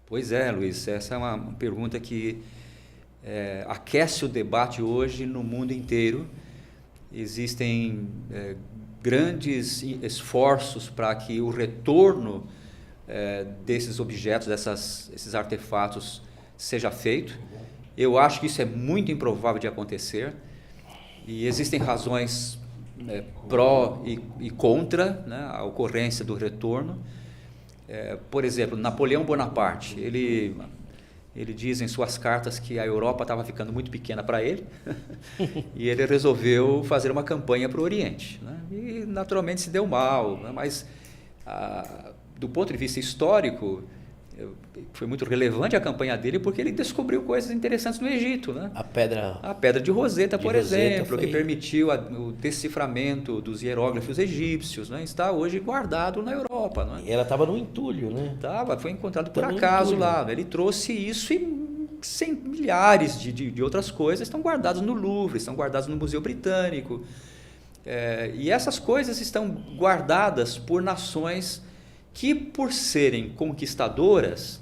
Pois é, Luiz, essa é uma pergunta que aquece o debate hoje no mundo inteiro. Existem grandes esforços para que o retorno desses objetos, esses artefatos, seja feito. Eu acho que isso é muito improvável de acontecer, e existem razões pró e contra, né, a ocorrência do retorno. Por exemplo, Napoleão Bonaparte, ele diz em suas cartas que a Europa estava ficando muito pequena para ele e ele resolveu fazer uma campanha para o Oriente, né? E naturalmente se deu mal, né? Mas do ponto de vista histórico foi muito relevante a campanha dele, porque ele descobriu coisas interessantes no Egito, né? A pedra de Roseta, por exemplo, que permitiu o deciframento dos hieróglifos egípcios, né? Está hoje guardado na Europa, né? E ela estava no entulho, né? Foi encontrado por acaso lá. Ele trouxe isso e milhares de outras coisas estão guardadas no Louvre, estão guardadas no Museu Britânico. E essas coisas estão guardadas por nações que, por serem conquistadoras,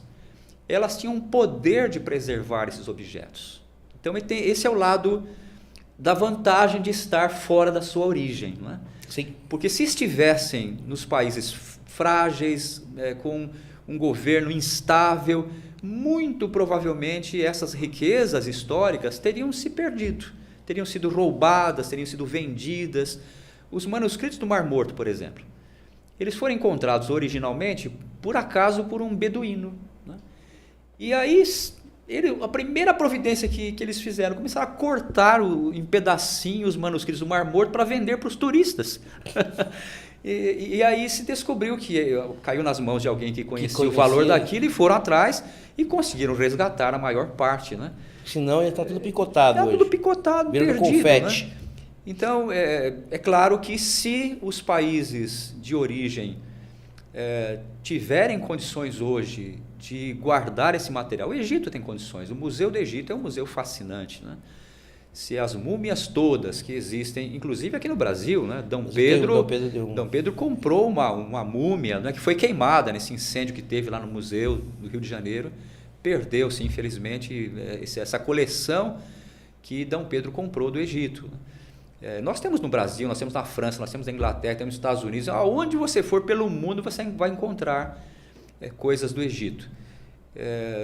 elas tinham o poder de preservar esses objetos. Então, esse é o lado da vantagem de estar fora da sua origem, não é? Sim. Porque se estivessem nos países frágeis, com um governo instável, muito provavelmente essas riquezas históricas teriam se perdido, teriam sido roubadas, teriam sido vendidas. Os manuscritos do Mar Morto, por exemplo, eles foram encontrados originalmente, por acaso, por um beduíno, né? E aí, a primeira providência que eles fizeram, começaram a cortar em pedacinhos os manuscritos do Mar Morto para vender para os turistas. E aí se descobriu que caiu nas mãos de alguém que conhecia o valor daquilo, e foram atrás e conseguiram resgatar a maior parte, né? Senão ia estar tudo picotado hoje. Tudo picotado, perdido, confete. Né? Então, é claro que se os países de origem tiverem condições hoje de guardar esse material, o Egito tem condições, o Museu do Egito é um museu fascinante, né? Se as múmias todas que existem, inclusive aqui no Brasil, né? Dom Pedro comprou uma múmia, né, que foi queimada nesse incêndio que teve lá no museu do Rio de Janeiro, perdeu-se, infelizmente, essa coleção que Dom Pedro comprou do Egito. Nós temos no Brasil, nós temos na França, nós temos na Inglaterra, temos nos Estados Unidos. Aonde você for pelo mundo, você vai encontrar coisas do Egito.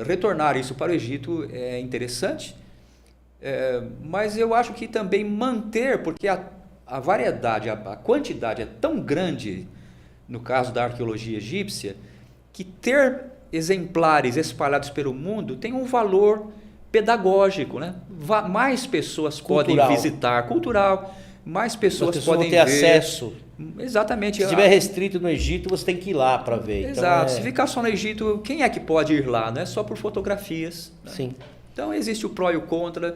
Retornar isso para o Egito é interessante, mas eu acho que também manter, porque a variedade, a quantidade é tão grande, no caso da arqueologia egípcia, que ter exemplares espalhados pelo mundo tem um valor pedagógico, né? Mais pessoas podem visitar, cultural, mais pessoas podem ter ver acesso. Exatamente. Se estiver restrito no Egito, você tem que ir lá para ver. Exato. Então, Se ficar só no Egito, quem é que pode ir lá? Não é só por fotografias, né? Sim. Então existe o pró e o contra.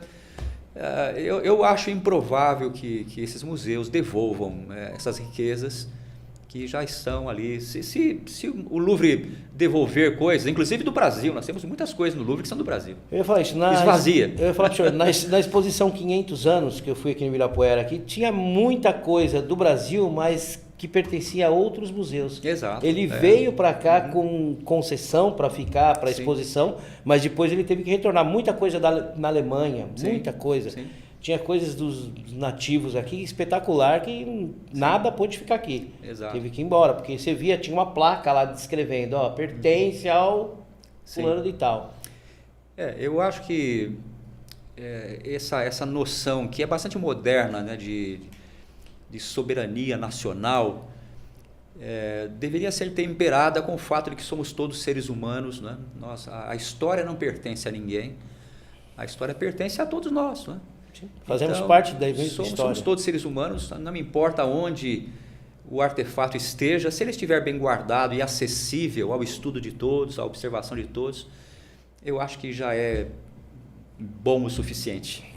Eu acho improvável que esses museus devolvam essas riquezas que já estão ali. Se o Louvre devolver coisas, inclusive do Brasil, nós temos muitas coisas no Louvre que são do Brasil. Eu ia falar isso. Esvazia. Eu ia falar para o senhor, na exposição 500 anos, que eu fui aqui no Ibirapuera, aqui, tinha muita coisa do Brasil, mas que pertencia a outros museus. Exato. Ele veio para cá com concessão para ficar, para exposição, mas depois ele teve que retornar. Muita coisa na Alemanha, muita coisa. Sim. Tinha coisas dos nativos aqui espetacular que nada pôde ficar aqui. Exato. Teve que ir embora, porque você via, tinha uma placa lá descrevendo, pertence ao fulano de tal. Eu acho que essa noção, que é bastante moderna, né, de soberania nacional, deveria ser temperada com o fato de que somos todos seres humanos, né? A história não pertence a ninguém, a história pertence a todos nós, né? Fazemos parte da história. Somos todos seres humanos, não me importa onde o artefato esteja, se ele estiver bem guardado e acessível ao estudo de todos, à observação de todos, eu acho que já é bom o suficiente.